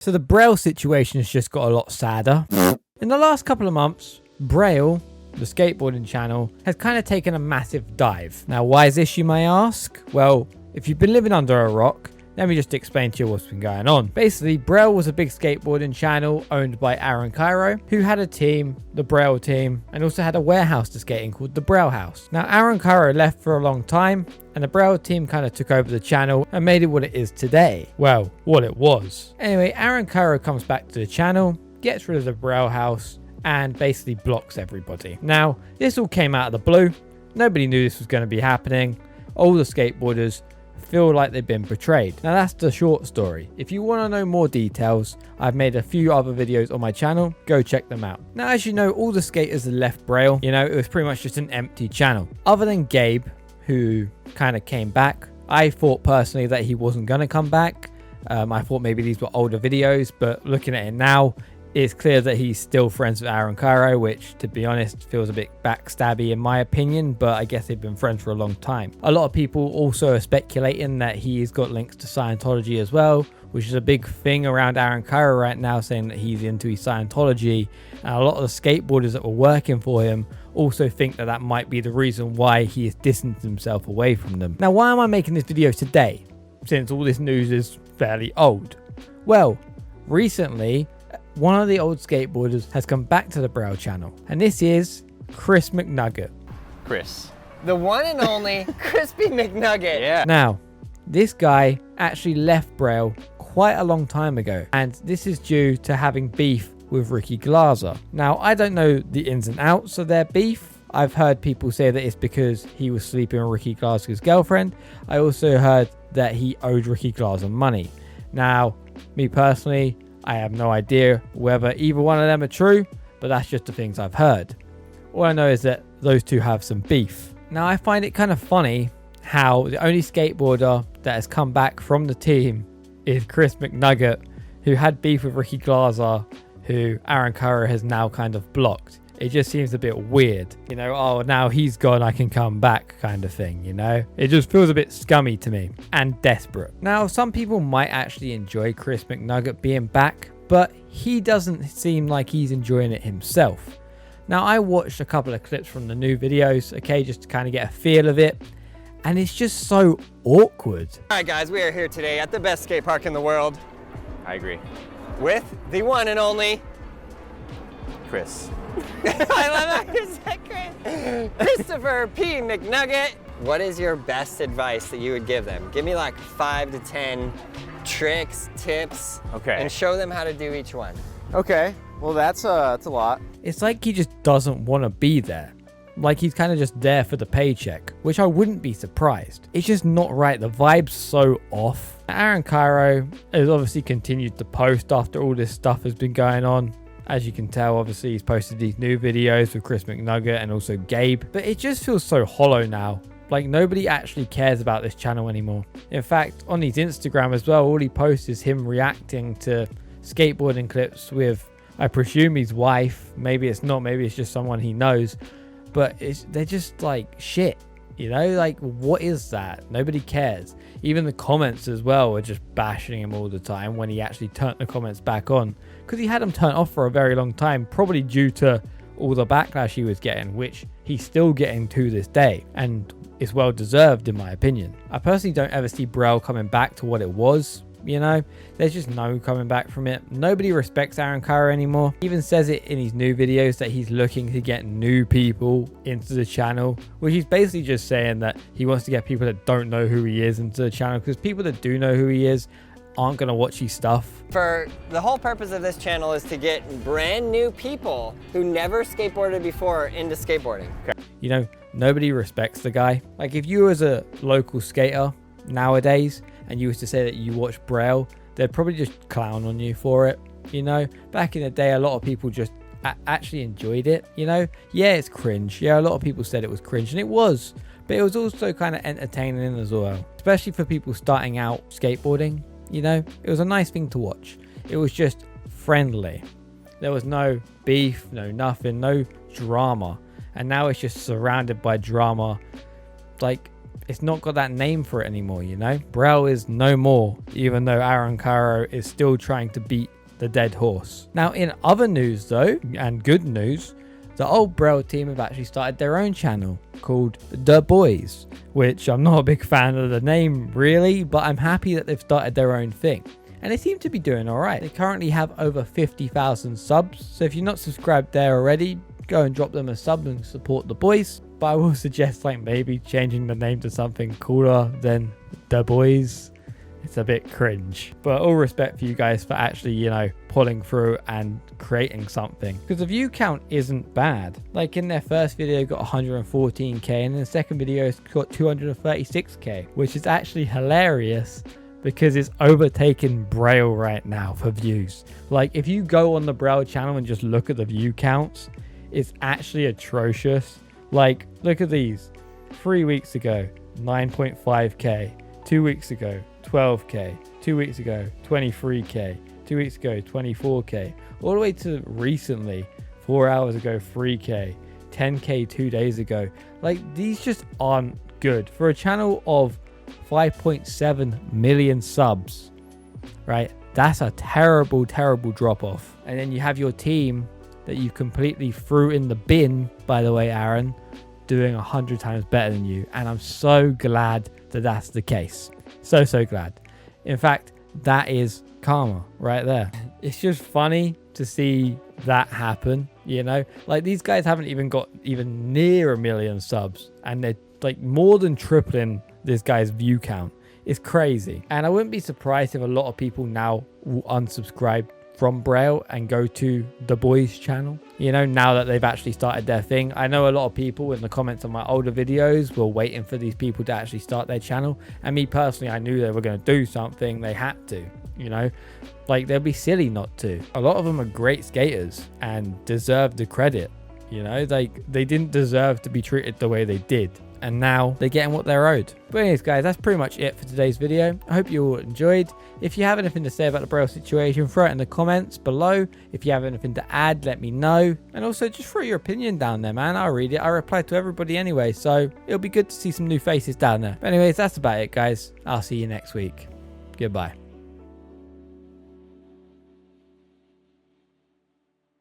So the Braille situation has just got a lot sadder. In the last couple of months, Braille, the skateboarding channel, has kind of taken a massive dive. Now, why is this, you may ask? Well, if you've been living under a rock, let me just explain to you what's been going on. Basically, Braille was a big skateboarding channel owned by Aaron Cairo, who had a team, the Braille team, and also had a warehouse to skate in called the Braille House. Now, Aaron Cairo left for a long time, and the Braille team kind of took over the channel and made it what it is today. Well, what it was. Anyway, Aaron Cairo comes back to the channel, gets rid of the Braille House, and basically blocks everybody. Now, this all came out of the blue. Nobody knew this was going to be happening. All the skateboarders feel like they've been betrayed. Now, that's the short story. If you want to know more details, I've made a few other videos on my channel. Go check them out. Now, as you know, all the skaters had left Braille. You know, it was pretty much just an empty channel. Other than Gabe, who kind of came back. I thought personally that he wasn't going to come back. I thought maybe these were older videos, but looking at it now, it's clear that he's still friends with Aaron Cairo, which, to be honest, feels a bit backstabby in my opinion, but I guess they've been friends for a long time. A lot of people also are speculating that he's got links to Scientology as well, which is a big thing around Aaron Cairo right now, saying that he's into his Scientology. And a lot of the skateboarders that were working for him also think that that might be the reason why he has distanced himself away from them. Now, why am I making this video today, since all this news is fairly old? Well, recently, one of the old skateboarders has come back to the Braille channel, and this is Chris McNugget. Chris. The one and only Crispy McNugget. Yeah. Now, this guy actually left Braille quite a long time ago, and this is due to having beef with Ricky Glaser. Now, I don't know the ins and outs of their beef. I've heard people say that it's because he was sleeping with Ricky Glaser's girlfriend. I also heard that he owed Ricky Glaser money. Now, me personally, I have no idea whether either one of them are true, but that's just the things I've heard. All I know is that those two have some beef. Now, I find it kind of funny how the only skateboarder that has come back from the team is Chris McNugget, who had beef with Ricky Glaser, who Aaron Cairo has now kind of blocked. It just seems a bit weird, you know, oh, now he's gone, I can come back kind of thing, you know? It just feels a bit scummy to me and desperate. Now, some people might actually enjoy Chris McNugget being back, but he doesn't seem like he's enjoying it himself. Now, I watched a couple of clips from the new videos, okay, just to kind of get a feel of it, and it's just so awkward. All right, guys, we are here today at the best skate park in the world I agree. with the one and only Chris. I love how you said Chris. Christopher P. McNugget. What is your best advice that you would give them? Give me like 5 to 10 tricks, tips, Okay. and show them how to do each one. Okay. Well, that's a lot. It's like he just doesn't want to be there. Like he's kind of just there for the paycheck, which I wouldn't be surprised. It's just not right. The vibe's so off. Aaron Cairo has obviously continued to post after all this stuff has been going on. As you can tell, obviously he's posted these new videos with Chris McNugget and also Gabe. But it just feels so hollow now. Like nobody actually cares about this channel anymore. In fact, on his Instagram as well, all he posts is him reacting to skateboarding clips with, I presume, his wife. Maybe it's not, maybe it's just someone he knows. But they're just like shit, you know, like what is that? Nobody cares. Even the comments as well are just bashing him all the time when he actually turned the comments back on, because he had them turned off for a very long time, probably due to all the backlash he was getting, which he's still getting to this day, and it's well deserved in my opinion. I personally don't ever see Braille coming back to what it was. You know, there's just no coming back from it. Nobody respects Aaron Cairo anymore. He even says it in his new videos that he's looking to get new people into the channel, which he's basically just saying that he wants to get people that don't know who he is into the channel, because people that do know who he is aren't going to watch his stuff. For the whole purpose of this channel is to get brand new people who never skateboarded before into skateboarding. Okay. You know, nobody respects the guy. Like if you was a local skater nowadays and you was to say that you watch Braille, they'd probably just clown on you for it. You know, back in the day, a lot of people just actually enjoyed it. You know, yeah, it's cringe. Yeah, a lot of people said it was cringe, and it was, but it was also kind of entertaining as well, especially for people starting out skateboarding. You know, it was a nice thing to watch. It was just friendly. There was no beef, no nothing, no drama. And now it's just surrounded by drama. Like, it's not got that name for it anymore, you know? Braille is no more, even though Aaron Cairo is still trying to beat the dead horse. Now, in other news though, and good news, the old Braille team have actually started their own channel called The Boys, which I'm not a big fan of the name really, but I'm happy that they've started their own thing. And they seem to be doing all right. They currently have over 50,000 subs. So if you're not subscribed there already, go and drop them a sub and support the boys. But I will suggest like maybe changing the name to something cooler than The Boys. It's a bit cringe. But all respect for you guys for actually, you know, pulling through and creating something. Because the view count isn't bad. Like in their first video got 114k and in the second video it's got 236k, which is actually hilarious because it's overtaken Braille right now for views. Like if you go on the Braille channel and just look at the view counts, it's actually atrocious. Like look at these. 3 weeks ago 9.5k, 2 weeks ago 12k, 2 weeks ago 23k, 2 weeks ago 24k, all the way to recently 4 hours ago 3k, 10k 2 days ago. Like these just aren't good for a channel of 5.7 million subs, right? That's a terrible drop off. And then you have your team that you completely threw in the bin, by the way, Aaron, doing 100 times better than you. And I'm so glad that that's the case. So glad. In fact, that is karma right there. It's just funny to see that happen, you know? Like these guys haven't even got even near 1 million subs and they're like more than tripling this guy's view count. It's crazy. And I wouldn't be surprised if a lot of people now will unsubscribe from Braille and go to The Boys channel, you know, now that they've actually started their thing. I know a lot of people in the comments on my older videos were waiting for these people to actually start their channel, and me personally, I knew they were going to do something. They had to, you know, like they'd be silly not to. A lot of them are great skaters and deserve the credit, you know, like they didn't deserve to be treated the way they did. And now they're getting what they're owed. But anyways, guys, that's pretty much it for today's video. I hope you all enjoyed. If you have anything to say about the Braille situation, throw it in the comments below. If you have anything to add, let me know. And also just throw your opinion down there, man. I'll read it. I reply to everybody anyway, so it'll be good to see some new faces down there. But anyways, that's about it, guys. I'll see you next week. Goodbye.